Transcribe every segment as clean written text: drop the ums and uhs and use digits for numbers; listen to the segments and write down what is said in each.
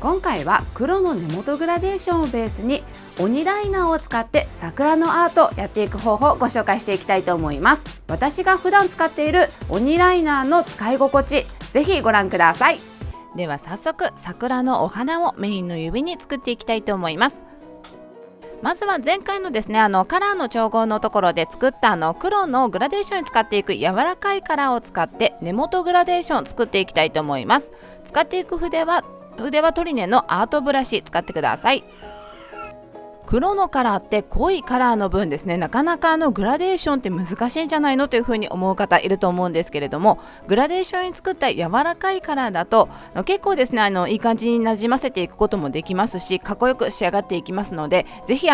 今回は黒の根元グラデーションをベースに鬼ライナーを使って桜のアートをやっていく方法をご紹介していきたいと思います。私が普段使っている鬼ライナーの使い心地、ぜひご覧ください。では早速桜のお花をメインの指に作っていきたいと思います。まずは前回のですねカラーの調合のところで作った黒のグラデーションに使っていく柔らかいカラーを使って根元グラデーションを作っていきたいと思います。使っていく筆はトリネのアートブラシ使ってください。黒のカラーって濃いカラーの分ですね、なかなかグラデーションって難しいんじゃないのというふうに思う方いると思うんですけれども、グラデーションに作った柔らかいカラーだと結構ですねいい感じになじませていくこともできますし、かっこよく仕上がっていきますので、ぜひグ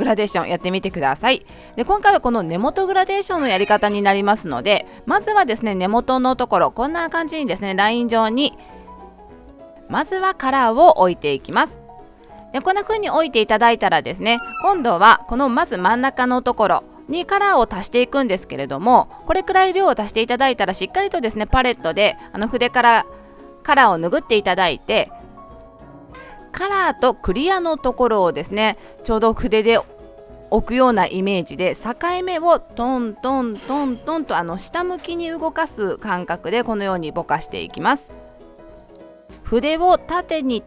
ラデーションやってみてください。で今回はこの根元グラデーションのやり方になりますので、まずはですね根元のところこんな感じにですねライン状にまずはカラーを置いていきます。でこんな風に置いていただいたらですね、今度はこのまず真ん中のところにカラーを足していくんですけれども、これくらい量を足していただいたらしっかりとですねパレットで筆からカラーを拭っていただいて、カラーとクリアのところをですねちょうど筆で置くようなイメージで境目をトントントントンと下向きに動かす感覚でこのようにぼかしていきます。筆を縦に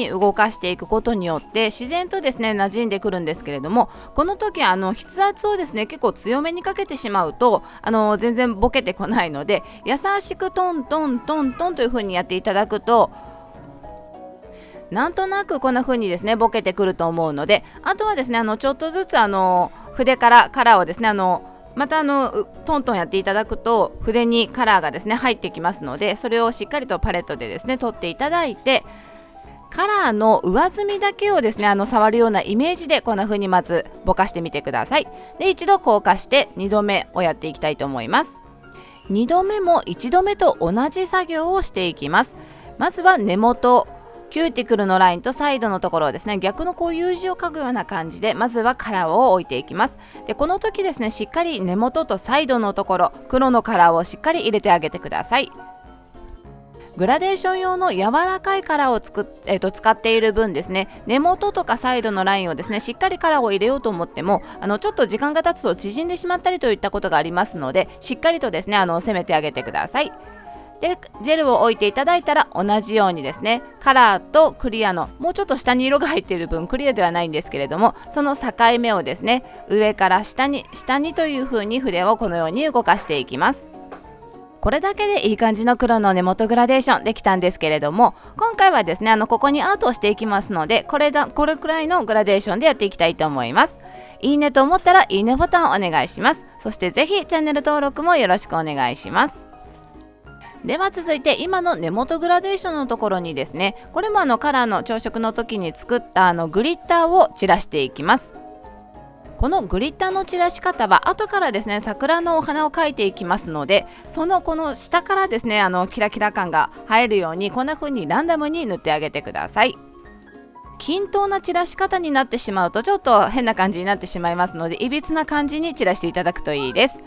動かしていくことによって自然とですね馴染んでくるんですけれども、この時筆圧をですね結構強めにかけてしまうと全然ボケてこないので、優しくトントントントンという風にやっていただくとなんとなくこんな風にですねボケてくると思うので、あとはですねちょっとずつ筆からカラーをですねまたトントンやっていただくと筆にカラーがですね入ってきますので、それをしっかりとパレットでですね取っていただいて、カラーの上澄みだけをですね触るようなイメージでこんな風にまずぼかしてみてください。で一度硬化して2度目をやっていきたいと思います。2度目も1度目と同じ作業をしていきます。まずは根元キューティクルのラインとサイドのところをですね逆のU字を描くような感じでまずはカラーを置いていきます。でこの時ですねしっかり根元とサイドのところ黒のカラーをしっかり入れてあげてください。グラデーション用の柔らかいカラーを使っている分ですね、根元とかサイドのラインをですねしっかりカラーを入れようと思ってもちょっと時間が経つと縮んでしまったりといったことがありますので、しっかりとですね攻めてあげてください。でジェルを置いていただいたら同じようにですねカラーとクリアのもうちょっと下に色が入っている分クリアではないんですけれども、その境目をですね上から下にという風に筆をこのように動かしていきます。これだけでいい感じの黒の根元グラデーションできたんですけれども、今回はですねここにアートをしていきますので、これくらいのグラデーションでやっていきたいと思います。いいねと思ったらいいねボタンをお願いします。そしてぜひチャンネル登録もよろしくお願いします。では続いて今の根元グラデーションのところにですね、これもカラーの朝食の時に作ったグリッターを散らしていきます。このグリッターの散らし方は後からですね桜のお花を描いていきますので、この下からですねキラキラ感が入るようにこんな風にランダムに塗ってあげてください。均等な散らし方になってしまうとちょっと変な感じになってしまいますので、いびつな感じに散らしていただくといいです。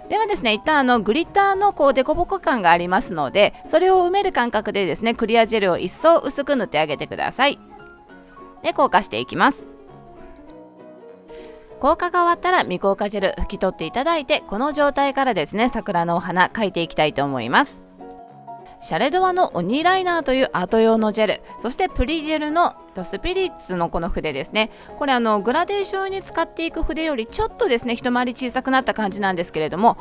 ではですね、一旦グリッターのデコボコ感がありますので、それを埋める感覚でですねクリアジェルを一層薄く塗ってあげてください。で硬化していきます。硬化が終わったら未硬化ジェル拭き取っていただいて、この状態からですね桜のお花描いていきたいと思います。シャレドアの鬼ライナーというアート用のジェル、そしてプリジェルのスピリッツのこの筆ですね。これグラデーションに使っていく筆よりちょっとですね一回り小さくなった感じなんですけれども、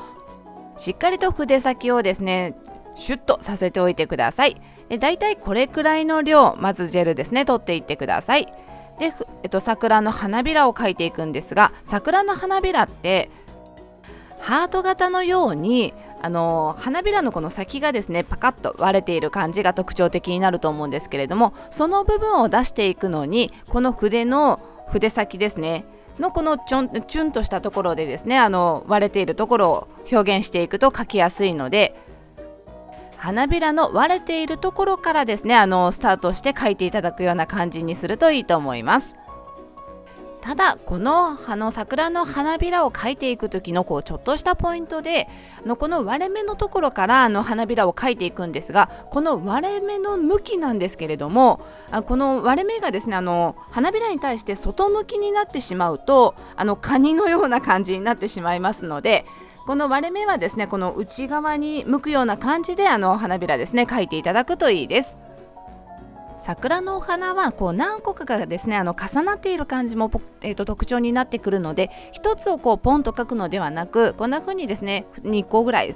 しっかりと筆先をですねシュッとさせておいてください。だいたいこれくらいの量、まずジェルですね取っていってください。で、桜の花びらを描いていくんですが、桜の花びらってハート型のように花びらのこの先がですねパカッと割れている感じが特徴的になると思うんですけれども、その部分を出していくのにこの筆先ですねのこのチュンとしたところでですね割れているところを表現していくと描きやすいので、花びらの割れているところからですねスタートして描いていただくような感じにするといいと思います。ただこの桜の花びらを描いていく時のちょっとしたポイントでこの割れ目のところから花びらを描いていくんですが、この割れ目の向きなんですけれども、この割れ目がですね花びらに対して外向きになってしまうとカニのような感じになってしまいますので、この割れ目はですねこの内側に向くような感じで花びらですね描いていただくといいです。桜のお花は何個かがですね重なっている感じも、特徴になってくるので、一つをポンと描くのではなく、こんな風にですね2個ぐらい、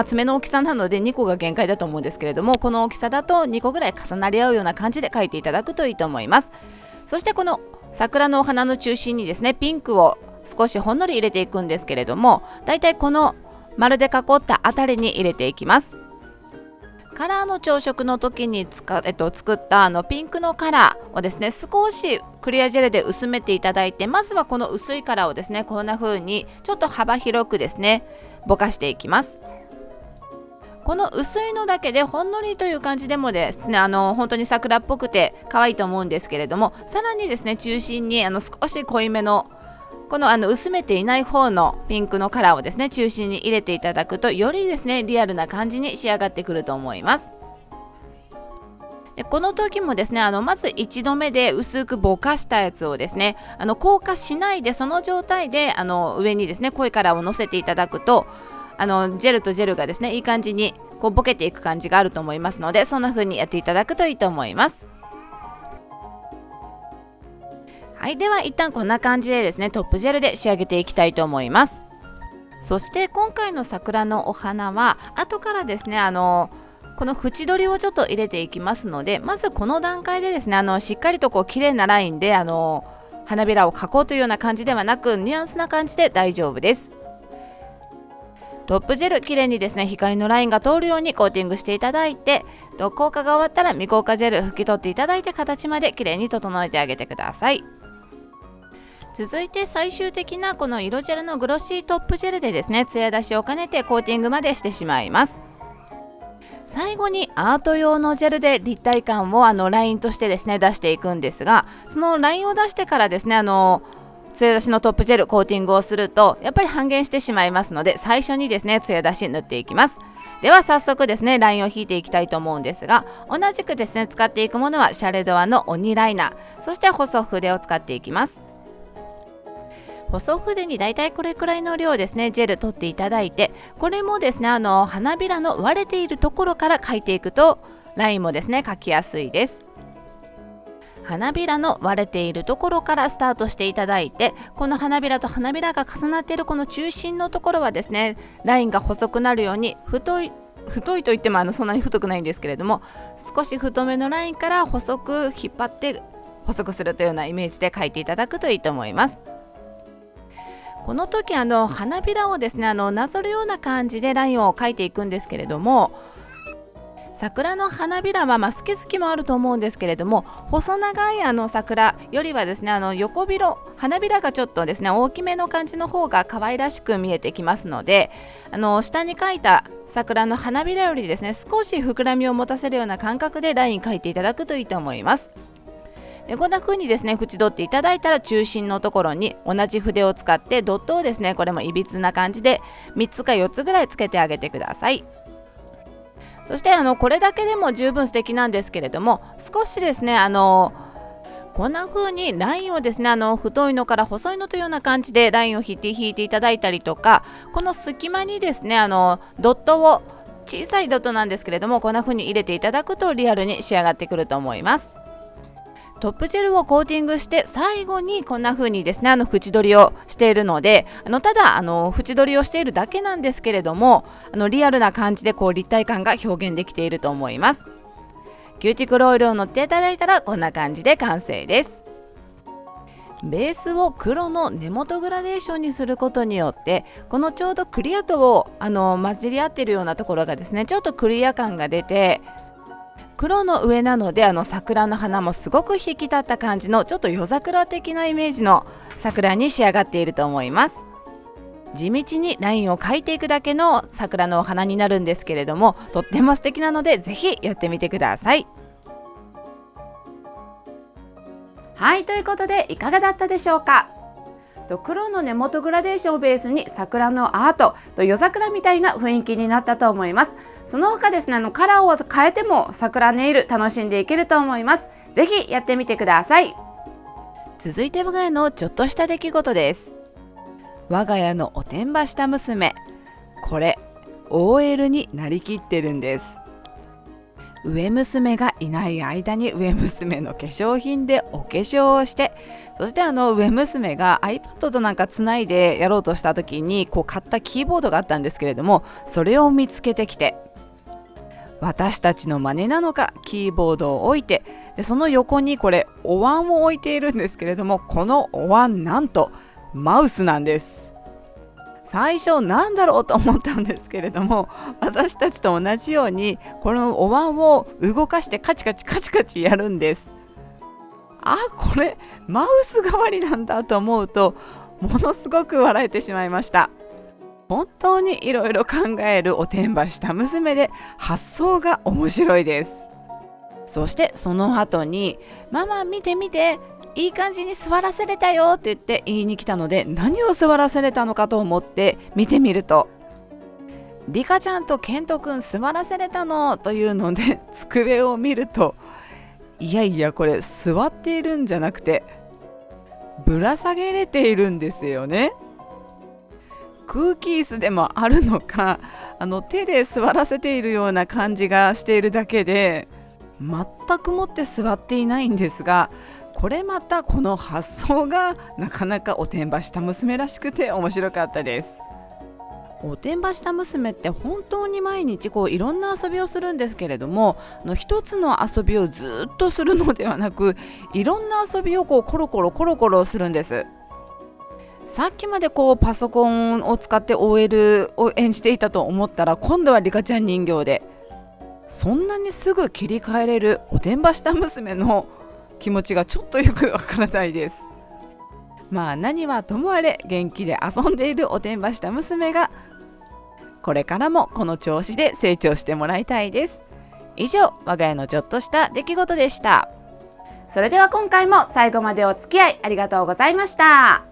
爪の大きさなので2個が限界だと思うんですけれども、この大きさだと2個ぐらい重なり合うような感じで描いていただくといいと思います。そしてこの桜のお花の中心にですねピンクを少しほんのり入れていくんですけれども、だいたいこの丸で囲ったあたりに入れていきます。カラーの朝食の時に作ったピンクのカラーをですね少しクリアジェルで薄めていただいて、まずはこの薄いカラーをですねこんな風にちょっと幅広くですねぼかしていきます。この薄いのだけでほんのりという感じでもですね本当に桜っぽくて可愛いと思うんですけれども、さらにですね中心に少し濃いめのこの薄めていない方のピンクのカラーをですね中心に入れていただくと、よりですねリアルな感じに仕上がってくると思います。でこの時もですねまず1度目で薄くぼかしたやつをですね硬化しないで、その状態で上にですね濃いカラーをのせていただくとジェルとジェルがですねいい感じにボケていく感じがあると思いますので、そんな風にやっていただくといいと思います。はい、では一旦こんな感じでですねトップジェルで仕上げていきたいと思います。そして今回の桜のお花は後からですねこの縁取りをちょっと入れていきますので、まずこの段階でですねしっかりと綺麗なラインで花びらを描こうというような感じではなく、ニュアンスな感じで大丈夫です。トップジェル綺麗にですね光のラインが通るようにコーティングしていただいて、効果が終わったら未効果ジェル拭き取っていただいて、形まで綺麗に整えてあげてください。続いて最終的なこの色ジェルのグロッシートップジェルでですねツヤ出しを兼ねてコーティングまでしてしまいます。最後にアート用のジェルで立体感をラインとしてですね出していくんですが、そのラインを出してからですねツヤ出しのトップジェルコーティングをするとやっぱり半減してしまいますので、最初にですねツヤ出し塗っていきます。では早速ですねラインを引いていきたいと思うんですが、同じくですね使っていくものはシャレドアの鬼ライナー、そして細筆を使っていきます。細筆にだいたいこれくらいの量ですねジェル取っていただいて、これもですね花びらの割れているところから描いていくとラインもですね描きやすいです。花びらの割れているところからスタートしていただいて、この花びらと花びらが重なっているこの中心のところはですねラインが細くなるように太いといってもそんなに太くないんですけれども、少し太めのラインから細く引っ張って細くするというようなイメージで描いていただくといいと思います。この時花びらをですねなぞるような感じでラインを描いていくんですけれども、桜の花びらは好き好きもあると思うんですけれども、細長い桜よりはですね横広花びらがちょっとですね大きめの感じの方が可愛らしく見えてきますので、下に描いた桜の花びらよりですね少し膨らみを持たせるような感覚でライン描いていただくといいと思います。でこんな風にですね縁取っていただいたら、中心のところに同じ筆を使ってドットをですねこれもいびつな感じで3つか4つぐらいつけてあげてください。そしてこれだけでも十分素敵なんですけれども、少しですねこんな風にラインをですね太いのから細いのというような感じでラインを引いていただいたりとか、この隙間にですねドットを小さいドットなんですけれどもこんな風に入れていただくとリアルに仕上がってくると思います。トップジェルをコーティングして最後にこんな風にですね縁取りをしているので、ただ縁取りをしているだけなんですけれどもリアルな感じで立体感が表現できていると思います。キューティクルオイルを塗っていただいたらこんな感じで完成です。ベースを黒の根元グラデーションにすることによって、このちょうどクリアとを混じり合っているようなところがですねちょっとクリア感が出て、黒の上なので桜の花もすごく引き立った感じのちょっと夜桜的なイメージの桜に仕上がっていると思います。地道にラインを描いていくだけの桜のお花になるんですけれども、とっても素敵なのでぜひやってみてください。はい、ということでいかがだったでしょうか。黒の根元グラデーションをベースに桜のアートと夜桜みたいな雰囲気になったと思います。その他ですね、カラーを変えても桜ネイル楽しんでいけると思います。ぜひやってみてください。続いて我が家のちょっとした出来事です。我が家のおてんばした娘、これ OL になりきってるんです。上娘がいない間に上娘の化粧品でお化粧をして、そして上娘が iPad となんかつないでやろうとした時に買ったキーボードがあったんですけれども、それを見つけてきて、私たちの真似なのかキーボードを置いて、でその横にこれお椀を置いているんですけれども、このお椀なんとマウスなんです。最初なんだろうと思ったんですけれども、私たちと同じようにこのお椀を動かしてカチカチカチカチやるんです。これマウス代わりなんだと思うと、ものすごく笑えてしまいました。本当にいろいろ考えるおてんばした娘で、発想が面白いです。そしてその後に、ママ見て見て、いい感じに座らせれたよって言って言いに来たので、何を座らせれたのかと思って見てみると、リカちゃんとケントくん座らせれたのというので、机を見ると、いやいやこれ座っているんじゃなくてぶら下げれているんですよね。空気椅子でもあるのか、手で座らせているような感じがしているだけで、全くもって座っていないんですが、これまたこの発想がなかなかおてんばした娘らしくて面白かったです。おてんばした娘って本当に毎日いろんな遊びをするんですけれども、一つの遊びをずっとするのではなく、いろんな遊びをコロコロするんです。さっきまでパソコンを使って OL を演じていたと思ったら、今度はリカちゃん人形で、そんなにすぐ切り替えれるおてんばした娘の気持ちがちょっとよくわからないです。何はともあれ元気で遊んでいるおてんばした娘が、これからもこの調子で成長してもらいたいです。以上、我が家のちょっとした出来事でした。それでは今回も最後までお付き合いありがとうございました。